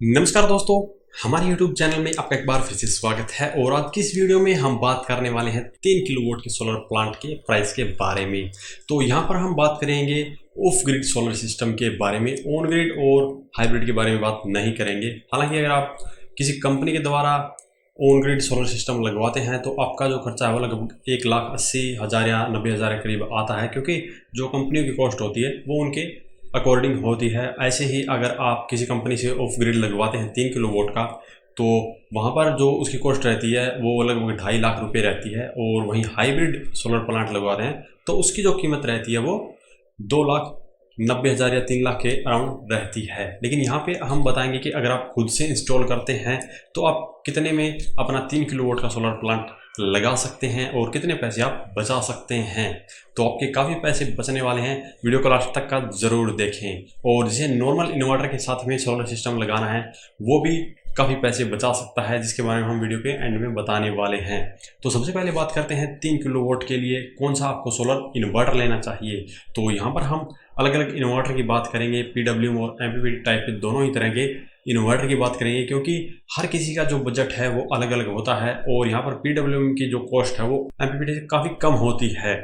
नमस्कार दोस्तों, हमारे YouTube चैनल में आपका एक बार फिर से स्वागत है। और आज की इस वीडियो में हम बात करने वाले हैं 3 किलोवाट के सोलर प्लांट के प्राइस के बारे में। तो यहाँ पर हम बात करेंगे ऑफ ग्रिड सोलर सिस्टम के बारे में, ऑन ग्रिड और हाइब्रिड के बारे में बात नहीं करेंगे। हालांकि अगर आप किसी कंपनी के द्वारा ऑन ग्रिड सोलर सिस्टम लगवाते हैं तो आपका जो खर्चा है वो लगभग 1,80,000 या 90,000 के करीब आता है, क्योंकि जो कंपनियों की कॉस्ट होती है वो उनके अकॉर्डिंग होती है। ऐसे ही अगर आप किसी कंपनी से ऑफ ग्रिड लगवाते हैं 3 किलोवाट का, तो वहाँ पर जो उसकी कॉस्ट रहती है वो लगभग 2.5 लाख रुपए रहती है। और वहीं हाइब्रिड सोलर प्लांट लगवाते हैं तो उसकी जो कीमत रहती है वो 2,90,000 या 3 लाख के अराउंड रहती है। लेकिन यहाँ पे हम बताएंगे कि अगर आप खुद से इंस्टॉल करते हैं तो आप कितने में अपना 3 किलोवाट का सोलर प्लांट लगा सकते हैं और कितने पैसे आप बचा सकते हैं। तो आपके काफ़ी पैसे बचने वाले हैं, वीडियो को लास्ट तक का ज़रूर देखें। और जिसे नॉर्मल इन्वर्टर के साथ में सोलर सिस्टम लगाना है वो भी काफ़ी पैसे बचा सकता है, जिसके बारे में हम वीडियो के एंड में बताने वाले हैं। तो सबसे पहले बात करते हैं 3 किलोवाट के लिए कौन सा आपको सोलर इन्वर्टर लेना चाहिए। तो यहाँ पर हम अलग अलग इन्वर्टर की बात करेंगे, PWM और MPPT टाइप के दोनों ही तरह के इन्वर्टर की बात करेंगे, क्योंकि हर किसी का जो बजट है वो अलग अलग होता है। और यहाँ पर PWM की जो कॉस्ट है वो MPPT से काफ़ी कम होती है।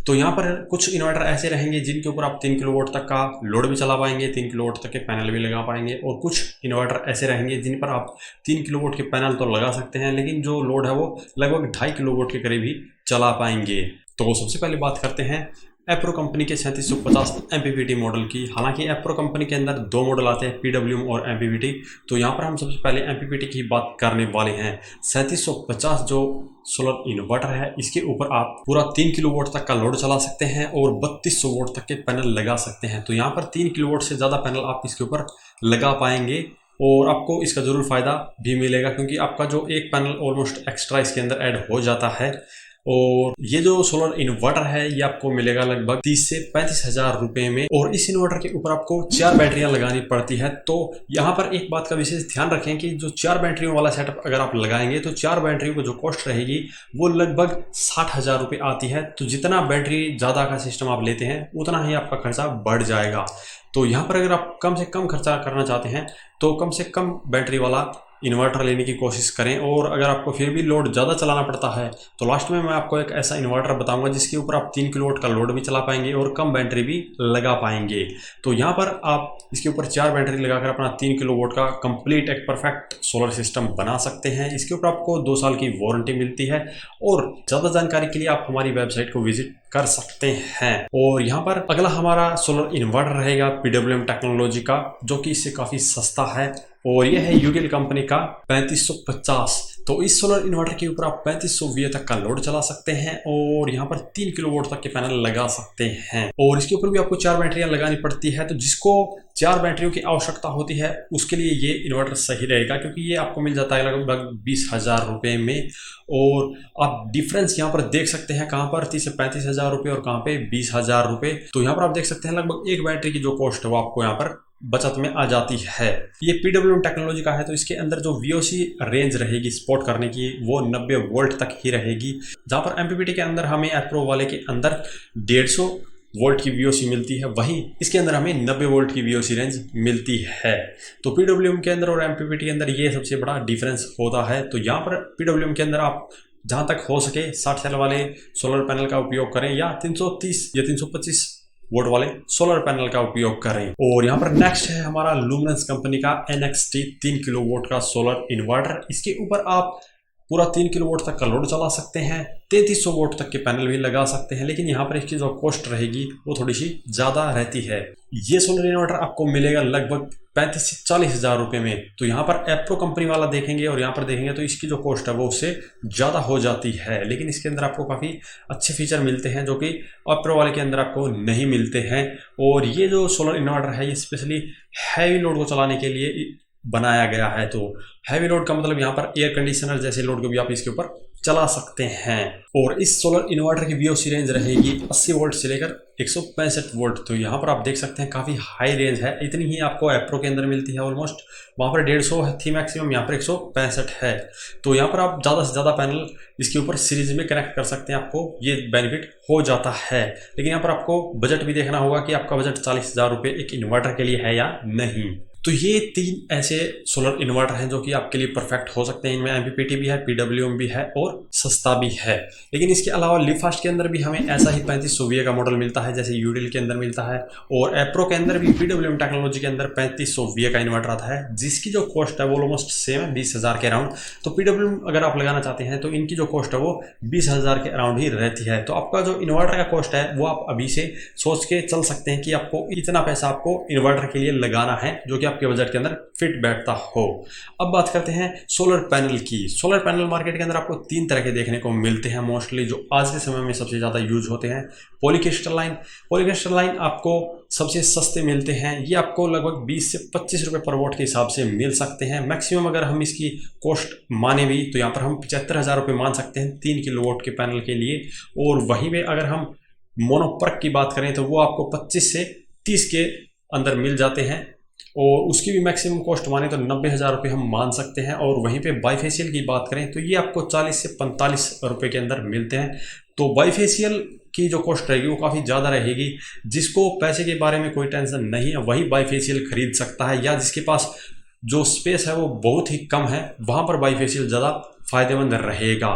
तो यहाँ पर कुछ इन्वर्टर ऐसे रहेंगे जिनके ऊपर आप 3 किलोवाट तक का लोड भी चला पाएंगे, 3 किलोवाट तक के पैनल भी लगा पाएंगे। और कुछ इन्वर्टर ऐसे रहेंगे जिन पर आप 3 किलोवाट के पैनल तो लगा सकते हैं, लेकिन जो लोड है वो लगभग 2.5 किलोवाट के करीब ही चला पाएंगे। तो सबसे पहले बात करते हैं एप्रो कंपनी के 3750 MPPT मॉडल की। हालांकि एप्रो कंपनी के अंदर 2 मॉडल आते हैं, PWM और MPPT। तो यहाँ पर हम सबसे पहले MPPT की बात करने वाले हैं। 3750 जो सोलर इन्वर्टर है इसके ऊपर आप पूरा 3 किलोवाट तक का लोड चला सकते हैं और 3200 वोल्ट तक के पैनल लगा सकते हैं। तो यहाँ पर 3 किलोवाट से ज़्यादा पैनल आप इसके ऊपर लगा पाएंगे और आपको इसका ज़रूर फ़ायदा भी मिलेगा, क्योंकि आपका जो एक पैनल ऑलमोस्ट एक्स्ट्रा इसके अंदर ऐड हो जाता है। और ये जो सोलर इन्वर्टर है ये आपको मिलेगा लगभग 30 से 35,000 रुपए में। और इस इन्वर्टर के ऊपर आपको 4 बैटरियां लगानी पड़ती है। तो यहाँ पर एक बात का विशेष ध्यान रखें कि जो 4 बैटरियों वाला सेटअप अगर आप लगाएंगे तो 4 बैटरियों को जो कॉस्ट रहेगी वो लगभग 60,000 रुपये आती है। तो जितना बैटरी ज़्यादा का सिस्टम आप लेते हैं उतना ही आपका खर्चा बढ़ जाएगा। तो यहाँ पर अगर आप कम से कम खर्चा करना चाहते हैं तो कम से कम बैटरी वाला इन्वर्टर लेने की कोशिश करें। और अगर आपको फिर भी लोड ज़्यादा चलाना पड़ता है तो लास्ट में मैं आपको एक ऐसा इन्वर्टर बताऊंगा जिसके ऊपर आप 3 किलोवाट का लोड भी चला पाएंगे और कम बैटरी भी लगा पाएंगे। तो यहाँ पर आप इसके ऊपर 4 बैटरी लगाकर अपना 3 किलोवाट का कंप्लीट एक परफेक्ट सोलर सिस्टम बना सकते हैं। इसके ऊपर आपको 2 साल की वारंटी मिलती है। और ज़्यादा जानकारी के लिए आप हमारी वेबसाइट को विजिट कर सकते हैं। और यहाँ पर अगला हमारा सोलर इन्वर्टर रहेगा PWM टेक्नोलॉजी का, जो कि इससे काफ़ी सस्ता है और यह है यूटिल कंपनी का 3550। तो इस सोलर इन्वर्टर के ऊपर आप 3500 VA तक का लोड चला सकते हैं और यहाँ पर 3 किलोवाट तक के पैनल लगा सकते हैं। और इसके ऊपर भी आपको 4 बैटरियां लगानी पड़ती है। तो जिसको 4 बैटरियों की आवश्यकता होती है उसके लिए ये इन्वर्टर सही रहेगा, क्योंकि ये आपको मिल जाता है लगभग 20,000 रुपये में। और आप डिफरेंस यहाँ पर देख सकते हैं कहाँ पर 30 से 35,000 रुपये और कहाँ पे 20,000 रुपये। तो यहाँ पर आप देख सकते हैं लगभग एक बैटरी की जो कॉस्ट है वो आपको यहाँ पर बचत में आ जाती है। ये PWM टेक्नोलॉजी का है, तो इसके अंदर जो VOC रेंज रहेगी सपोर्ट करने की वो 90 वोल्ट तक ही रहेगी। जहाँ पर MPPT के अंदर हमें एप्रो वाले के अंदर 150 वोल्ट की VOC मिलती है, वहीं इसके अंदर हमें 90 वोल्ट की VOC रेंज मिलती है। तो PWM के अंदर और MPPT के अंदर ये सबसे बड़ा डिफरेंस होता है। तो यहाँ पर PWM के अंदर आप जहाँ तक हो सके 60 सेल वाले सोलर पैनल का उपयोग करें या 330 या 325 वोल्ट वाले सोलर पैनल का उपयोग करें। और यहाँ पर नेक्स्ट है हमारा लुमिनस कंपनी का NXT 3 किलोवाट का सोलर इन्वर्टर। इसके ऊपर आप पूरा 3 किलोवाट तक का लोड चला सकते हैं, 3300 वोल्ट तक के पैनल भी लगा सकते हैं। लेकिन यहाँ पर इसकी जो कॉस्ट रहेगी वो थोड़ी सी ज़्यादा रहती है। ये सोलर इन्वर्टर आपको मिलेगा लगभग 35 से 40,000 रुपये में। तो यहाँ पर एप्रो कंपनी वाला देखेंगे और यहाँ पर देखेंगे तो इसकी जो कॉस्ट है वो उससे ज़्यादा हो जाती है। लेकिन इसके अंदर आपको काफ़ी अच्छे फीचर मिलते हैं जो कि एप्रो वाले के अंदर आपको नहीं मिलते हैं। और ये जो सोलर इन्वर्टर है ये स्पेशली हैवी लोड को चलाने के लिए बनाया गया है। तो हैवी लोड का मतलब यहाँ पर एयर कंडीशनर जैसे लोड को भी आप इसके ऊपर चला सकते हैं। और इस सोलर इन्वर्टर की VOC रेंज रहेगी 80 वोल्ट से लेकर 165 वोल्ट। तो यहाँ पर आप देख सकते हैं काफ़ी हाई रेंज है। इतनी ही आपको एप्रो के अंदर मिलती है ऑलमोस्ट, वहाँ पर 150 थी मैक्सिमम, यहाँ पर 165 है। तो यहाँ पर आप ज़्यादा से ज़्यादा पैनल इसके ऊपर सीरीज में कनेक्ट कर सकते हैं, आपको ये बेनिफिट हो जाता है। लेकिन यहाँ पर आपको बजट भी देखना होगा कि आपका बजट 40,000 रुपये एक इन्वर्टर के लिए है या नहीं। तो ये 3 ऐसे सोलर इन्वर्टर हैं जो कि आपके लिए परफेक्ट हो सकते हैं। इनमें एमपीपीटी भी है, पीडब्ल्यूएम भी है और सस्ता भी है। लेकिन इसके अलावा लिवफास्ट के अंदर भी हमें ऐसा ही 3500 VA का मॉडल मिलता है जैसे यूडिल के अंदर मिलता है, और एप्रो के अंदर भी पीडब्ल्यूएम टेक्नोलॉजी के अंदर 3500 VA का इन्वर्टर आता है जिसकी जो कॉस्ट है वो ऑलमोस्ट सेम है, 20,000 के अराउंड। तो पीडब्ल्यूएम अगर आप लगाना चाहते हैं तो इनकी जो कॉस्ट है वो 20,000 के अराउंड ही रहती है। तो आपका जो इन्वर्टर का कॉस्ट है वो आप अभी से सोच के चल सकते हैं कि आपको इतना पैसा आपको इन्वर्टर के लिए लगाना है जो कि आपके बजट के अंदर फिट बैठता हो। अब बात करते हैं सोलर पैनल की। सोलर पैनल मार्केट के अंदर आपको 3 तरह के देखने को मिलते हैं मोस्टली, जो आज के समय में सबसे ज़्यादा यूज होते हैं। पॉलीक्रिस्टलाइन आपको सबसे सस्ते मिलते हैं, ये आपको लगभग 20 से 25 रुपये पर वोट के हिसाब से मिल सकते हैं। मैक्सिमम अगर हम इसकी कॉस्ट माने भी तो यहाँ पर हम 75,000 रुपये मान सकते हैं 3 किलोवाट के पैनल के लिए। और वहीं पे अगर हम मोनोपर्क की बात करें तो वो आपको 25 से 30 के अंदर मिल जाते हैं, और उसकी भी मैक्सिमम कॉस्ट माने तो 90,000 रुपये हम मान सकते हैं। और वहीं पे बाईफेशियल की बात करें तो ये आपको 40 से 45 रुपये के अंदर मिलते हैं। तो बाईफेशियल की जो कॉस्ट रहेगी वो काफ़ी ज़्यादा रहेगी। जिसको पैसे के बारे में कोई टेंशन नहीं है वही बाईफेशियल खरीद सकता है, या जिसके पास जो स्पेस है वो बहुत ही कम है वहाँ पर बाईफेशियल ज़्यादा फ़ायदेमंद रहेगा।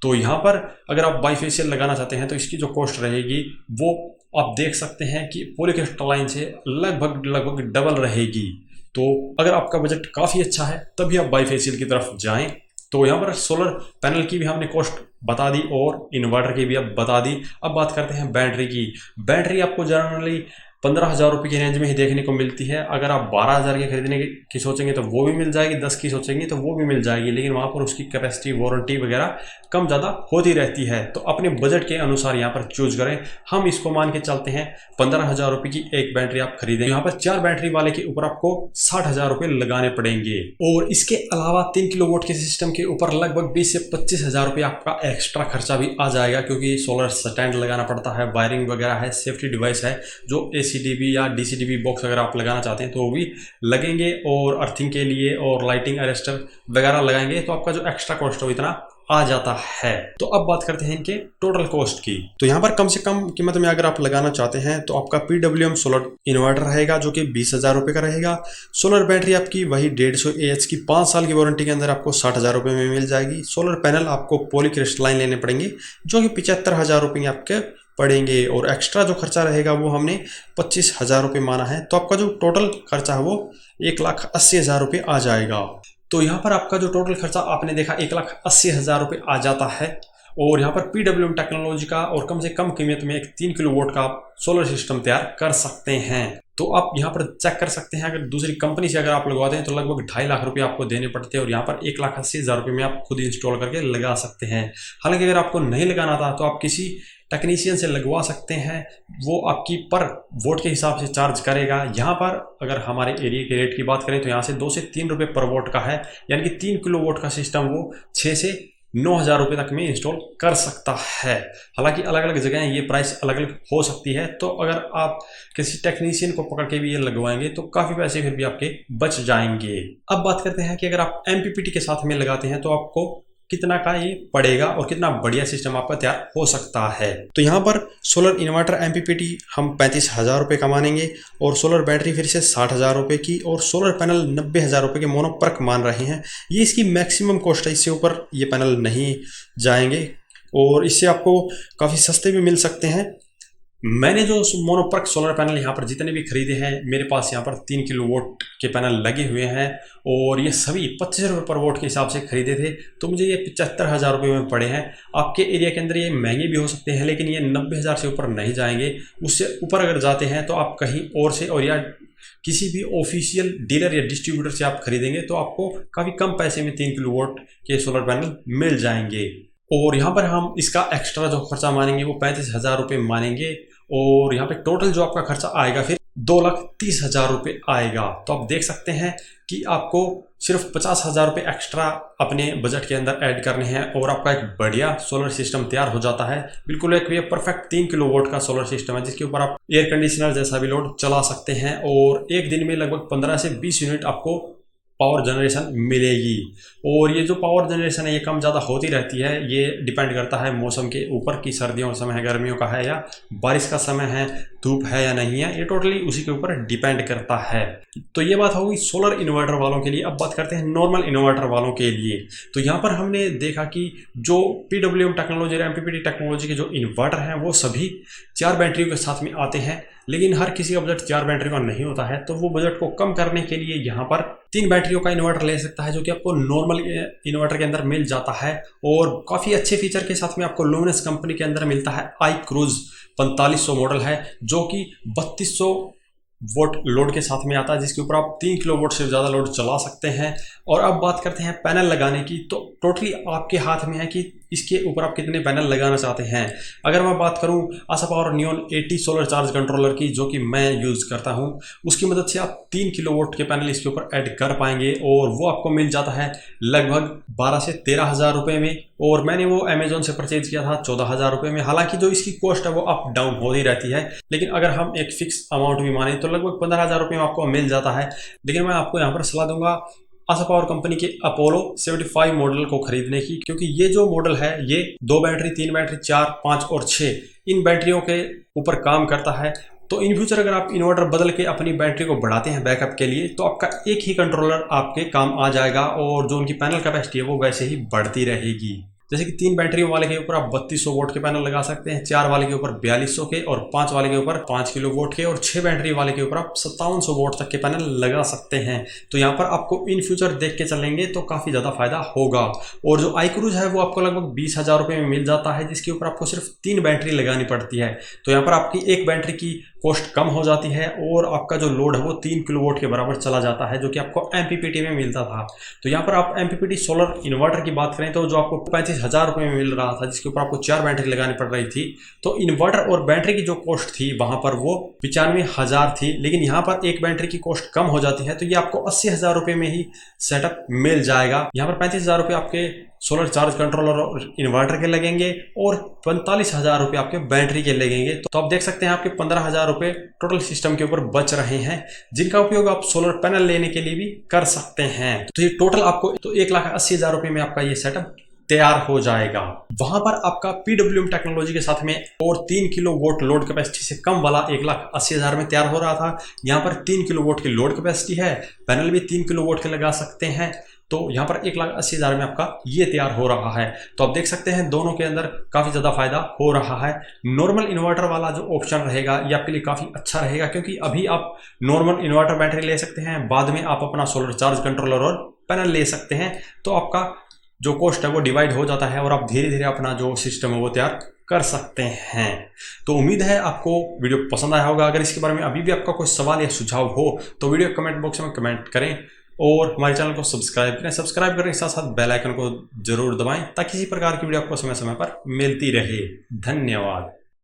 तो यहाँ पर अगर आप बाईफेशियल लगाना चाहते हैं तो इसकी जो कॉस्ट रहेगी वो आप देख सकते हैं कि पॉलीक्रिस्टलाइन से लगभग डबल रहेगी। तो अगर आपका बजट काफ़ी अच्छा है तभी आप बाईफेशियल की तरफ जाएं। तो यहाँ पर सोलर पैनल की भी हमने कॉस्ट बता दी और इन्वर्टर की भी अब बता दी। अब बात करते हैं बैटरी की। बैटरी आपको जनरली 15,000 रुपये की रेंज में ही देखने को मिलती है। अगर आप 12,000 के खरीदने की सोचेंगे तो वो भी मिल जाएगी, 10 की सोचेंगे तो वो भी मिल जाएगी, लेकिन वहाँ पर उसकी कैपेसिटी, वारंटी वगैरह कम ज़्यादा होती रहती है। तो अपने बजट के अनुसार यहाँ पर चूज करें। हम इसको मान के चलते हैं 15,000 रुपये की एक बैटरी आप खरीदें। यहाँ पर 4 बैटरी वाले के ऊपर आपको 60,000 रुपये लगाने पड़ेंगे। और इसके अलावा 3 किलोवाट के सिस्टम के ऊपर लगभग 20 से 25,000 रुपये आपका एक्स्ट्रा खर्चा भी आ जाएगा, क्योंकि सोलर स्टैंड लगाना पड़ता है, वायरिंग वगैरह है, सेफ्टी डिवाइस है, जो ACDB या DCDB बॉक्स अगर आप लगाना चाहते हैं तो वो भी लगेंगे, और अर्थिंग के लिए और लाइटिंग अरेस्टर वगैरह लगाएंगे तो आपका जो एक्स्ट्रा कॉस्ट हो इतना आ जाता है। तो अब बात करते हैं इनके टोटल कॉस्ट की। तो यहाँ पर कम से कम कीमत में अगर आप लगाना चाहते हैं तो आपका PWM सोलर इन्वर्टर रहेगा जो कि 20,000 रुपये का रहेगा। सोलर बैटरी आपकी वही 150 AH की 5 साल की वारंटी के अंदर आपको 60,000 रुपये में मिल जाएगी। सोलर पैनल आपको पॉलीक्रिस्टलाइन लेने पड़ेंगे जो कि 75,000 रुपये आपके पड़ेंगे, और एक्स्ट्रा जो खर्चा रहेगा वो हमने 25,000 रुपये माना है। तो आपका जो टोटल खर्चा है वो 1,80,000 रुपये आ जाएगा। तो यहाँ पर आपका जो टोटल खर्चा आपने देखा 1,80,000 रुपये आ जाता है। और यहाँ पर PWM टेक्नोलॉजी का और कम से कम कीमत में एक 3 किलोवाट का सोलर सिस्टम तैयार कर सकते हैं। तो आप यहाँ पर चेक कर सकते हैं, अगर दूसरी कंपनी से अगर आप लगवाते हैं तो लगभग 2.5 लाख रुपये आपको देने पड़ते हैं, और यहाँ पर 1,80,000 रुपये में आप खुद इंस्टॉल करके लगा सकते हैं। हालांकि अगर आपको नहीं लगाना था तो आप किसी टेक्नीशियन से लगवा सकते हैं, वो आपकी पर वोट के हिसाब से चार्ज करेगा। यहाँ पर अगर हमारे एरिया के रेट की बात करें तो यहाँ से 2 से 3 रुपये पर वोट का है, यानी कि 3 किलोवाट का सिस्टम वो 6 से 9,000 रुपये तक में इंस्टॉल कर सकता है। हालांकि अलग अलग जगह ये प्राइस अलग अलग हो सकती है, तो अगर आप किसी टेक्नीशियन को पकड़ के भी ये लगवाएंगे तो काफ़ी पैसे फिर भी आपके बच जाएंगे। अब बात करते हैं कि अगर आप MPPT के साथ में लगाते हैं तो आपको कितना का ये पड़ेगा और कितना बढ़िया सिस्टम आपका तैयार हो सकता है। तो यहाँ पर सोलर इन्वर्टर MPPT हम 35,000 रुपये का मानेंगे, और सोलर बैटरी फिर से 60,000 रुपये की, और सोलर पैनल 90,000 रुपये के मोनोपर्क मान रहे हैं। ये इसकी मैक्सिमम कॉस्ट है, इससे ऊपर ये पैनल नहीं जाएंगे, और इससे आपको काफ़ी सस्ते भी मिल सकते हैं। मैंने जो मोनोपर्क सोलर पैनल यहाँ पर जितने भी खरीदे हैं, मेरे पास यहाँ पर 3 किलोवाट के पैनल लगे हुए हैं, और ये सभी 25 रुपये पर वोट के हिसाब से खरीदे थे, तो मुझे ये 75,000 रुपये में पड़े हैं। आपके एरिया के अंदर ये महंगे भी हो सकते हैं, लेकिन ये 90,000 से ऊपर नहीं जाएंगे। उससे ऊपर अगर जाते हैं तो आप कहीं और से, और या किसी भी ऑफिशियल डीलर या डिस्ट्रीब्यूटर से आप खरीदेंगे तो आपको काफ़ी कम पैसे में 3 किलोवाट के सोलर पैनल मिल जाएंगे। और यहाँ पर हम इसका एक्स्ट्रा जो खर्चा मानेंगे वो 35,000 रुपये मानेंगे, और यहाँ पे टोटल जो आपका खर्चा आएगा फिर 2,30,000 रुपये आएगा। तो आप देख सकते हैं कि आपको सिर्फ 50,000 रुपये एक्स्ट्रा अपने बजट के अंदर ऐड करने हैं, और आपका एक बढ़िया सोलर सिस्टम तैयार हो जाता है। बिल्कुल एक ये परफेक्ट 3 किलोवाट का सोलर सिस्टम है, जिसके ऊपर आप एयर कंडीशनर जैसा भी लोड चला सकते हैं, और एक दिन में लगभग 15 से 20 यूनिट आपको पावर जनरेशन मिलेगी। और ये जो पावर जनरेशन है ये कम ज़्यादा होती रहती है, ये डिपेंड करता है मौसम के ऊपर कि सर्दियों का समय है, गर्मियों का है, या बारिश का समय है, धूप है या नहीं है, ये टोटली उसी के ऊपर डिपेंड करता है। तो ये बात होगी सोलर इन्वर्टर वालों के लिए। अब बात करते हैं नॉर्मल इन्वर्टर वालों के लिए। तो यहाँ पर हमने देखा कि जो PWM टेक्नोलॉजी और MPPT टेक्नोलॉजी के जो इन्वर्टर हैं वो सभी 4 बैटरियों के साथ में आते हैं, लेकिन हर किसी का बजट 4 बैटरियों का नहीं होता है। तो वो बजट को कम करने के लिए यहाँ पर 3 बैटरियों का इन्वर्टर ले सकता है, जो कि आपको नॉर्मल इन्वर्टर के अंदर मिल जाता है और काफ़ी अच्छे फीचर के साथ में आपको लुमिनस कंपनी के अंदर मिलता है। iCruise 4500 मॉडल है, जो कि 3200 वोट लोड के साथ में आता है, जिसके ऊपर आप 3 किलो वोट से ज़्यादा लोड चला सकते हैं। और अब बात करते हैं पैनल लगाने की। तो टोटली आपके हाथ में है कि इसके ऊपर आप कितने पैनल लगाना चाहते हैं। अगर मैं बात करूं Asha power neon 80 solar charge controller की, जो कि मैं यूज़ करता हूं, उसकी मदद से आप 3 किलो वोट के पैनल इसके ऊपर ऐड कर पाएंगे और वो आपको मिल जाता है लगभग 12 से 13 हज़ार रुपये में। और मैंने वो अमेजोन से परचेज किया था 14 हज़ार रुपये में। हालांकि जो इसकी कॉस्ट है वो अप डाउन होती रहती है, लेकिन अगर हम एक फिक्स अमाउंट भी माने तो लगभग 15 हज़ार रुपये में आपको मिल जाता है। लेकिन मैं आपको यहाँ पर सलाह दूंगा आशा पावर कंपनी के अपोलो 75 मॉडल को खरीदने की, क्योंकि ये जो मॉडल है ये 2 बैटरी, 3 बैटरी, 4, 5 और 6 इन बैटरियों के ऊपर काम करता है। तो इन फ्यूचर अगर आप इन्वर्टर बदल के अपनी बैटरी को बढ़ाते हैं बैकअप के लिए, तो आपका एक ही कंट्रोलर आपके काम आ जाएगा और जो उनकी पैनल कैपेसिटी है वो वैसे ही बढ़ती रहेगी। जैसे कि 3 बैटरियों वाले के ऊपर आप 3200 वोट के पैनल लगा सकते हैं, 4 वाले के ऊपर 4200 के और 5 वाले के ऊपर 5 किलो वोट के, और 6 बैटरी वाले के ऊपर आप 5700 वोट तक के पैनल लगा सकते हैं। तो यहाँ पर आपको इन फ्यूचर देख के चलेंगे तो काफ़ी ज़्यादा फायदा होगा। और जो iCruise है वो आपको लगभग 20 हज़ार रुपये में मिल जाता है, जिसके ऊपर आपको सिर्फ 3 बैटरी लगानी पड़ती है। तो यहाँ पर आपकी एक बैटरी की कॉस्ट कम हो जाती है और आपका जो लोड है वो 3 किलो वोट के बराबर चला जाता है, जो कि आपको MPPT में मिलता था। तो यहाँ पर आप MPPT सोलर इन्वर्टर की बात करें तो जो आपको 35 हज़ार रुपये में मिल रहा था, जिसके ऊपर आपको 4 बैटरी लगानी पड़ रही थी, तो इन्वर्टर और बैटरी की जो कॉस्ट थी वहाँ पर वो 95 हज़ार थी। लेकिन यहाँ पर एक बैटरी की कॉस्ट कम हो जाती है, तो ये आपको 80 हज़ार रुपये में ही सेटअप मिल जाएगा। यहाँ पर 35 हज़ार रुपये आपके सोलर चार्ज कंट्रोलर और इन्वर्टर के लगेंगे और 45 हज़ार रुपये आपके बैटरी के लगेंगे। तो आप देख सकते हैं आपके 15 हज़ार रुपये टोटल सिस्टम के ऊपर बच रहे हैं, जिनका उपयोग आप सोलर पैनल लेने के लिए भी कर सकते हैं। तो ये टोटल आपको तो 1,80,000 रुपये में आपका ये सेटअप तैयार हो जाएगा। वहां पर आपका PWM टेक्नोलॉजी के साथ में और 3 किलो वोट लोड कैपेसिटी से कम वाला 1,80,000 में तैयार हो रहा था। यहाँ पर 3 किलो वोट की लोड कैपेसिटी है, पैनल भी 3 किलो वोट के लगा सकते हैं। तो यहाँ पर 1,80,000 में आपका ये तैयार हो रहा है। तो आप देख सकते हैं दोनों के अंदर काफ़ी ज़्यादा फायदा हो रहा है। नॉर्मल इन्वर्टर वाला जो ऑप्शन रहेगा ये आपके लिए काफ़ी अच्छा रहेगा, क्योंकि अभी आप नॉर्मल इन्वर्टर बैटरी ले सकते हैं, बाद में आप अपना सोलर चार्ज कंट्रोलर और पैनल ले सकते हैं। तो आपका जो कॉस्ट है वो डिवाइड हो जाता है और आप धीरे धीरे अपना जो सिस्टम है वो तैयार कर सकते हैं। तो उम्मीद है आपको वीडियो पसंद आया होगा। अगर इसके बारे में अभी भी आपका कोई सवाल या सुझाव हो तो वीडियो कमेंट बॉक्स में कमेंट करें और हमारे चैनल को सब्सक्राइब करें। सब्सक्राइब करने के साथ साथ बेल आइकन को जरूर दबाएं ताकि इसी प्रकार की वीडियो आपको समय समय पर मिलती रहे। धन्यवाद।